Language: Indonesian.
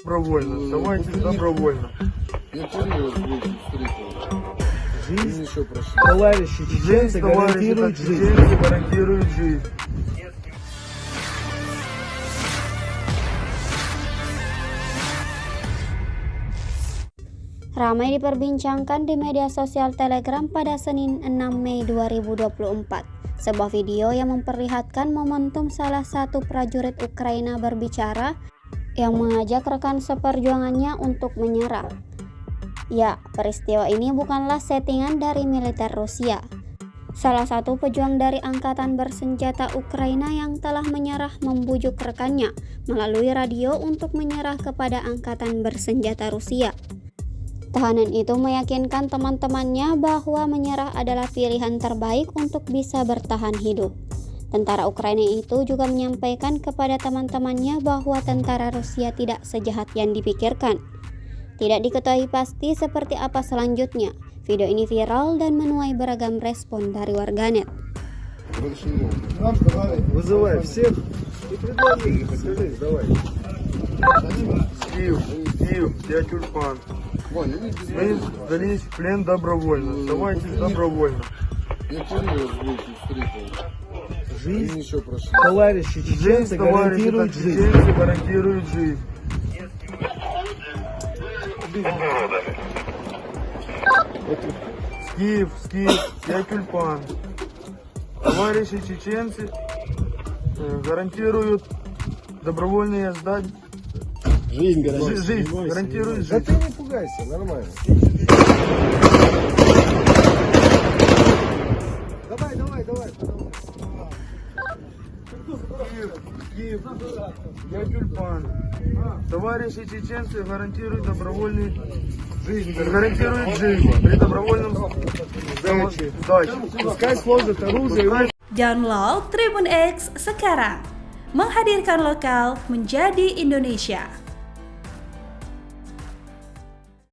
Добровольно, оставайтесь добровольно. Я понял, встретил. Жизнь, Еще прошли. товарищи Жизнь, чеченцы товарищи гарантирует жизнь. чеченцы гарантируют жизнь. Ramai diperbincangkan di media sosial Telegram pada Senin 6 Mei 2024. Sebuah video yang memperlihatkan momentum salah satu prajurit Ukraina berbicara yang mengajak rekan seperjuangannya untuk menyerah. Ya, peristiwa ini bukanlah settingan dari militer Rusia. Salah satu pejuang dari angkatan bersenjata Ukraina yang telah menyerah membujuk rekannya melalui radio untuk menyerah kepada angkatan bersenjata Rusia. Tahanan itu meyakinkan teman-temannya bahwa menyerah adalah pilihan terbaik untuk bisa bertahan hidup. Tentara Ukraina itu juga menyampaikan kepada teman-temannya bahwa tentara Rusia tidak sejahat yang dipikirkan. Tidak diketahui pasti seperti apa selanjutnya. Video ini viral dan menuai beragam respon dari warganet. Вызывай всех и предложи их, скажи, давай. Киев, я тюльпан. Ваня, не Мы сдались в плен добровольно, оставайтесь добровольно. Я понял, встретил. Жизнь, Еще прошли. товарищи Жизнь, чеченцы товарищи гарантирует жизнь. чеченцы гарантируют жизнь. Скиф, я тюльпан. Товарищи чеченцы гарантируют добровольные сдать. Жизнь Жизнь, гарантирует Да жизнь. ты не пугайся, нормально. Давай. Киев, я тюльпан. Товарищи чеченцы гарантируют добровольную жизнь. Гарантируют жизнь при добровольном сдаче. Пускай сложат оружие. Download Tribun X sekarang. Menghadirkan lokal menjadi Indonesia.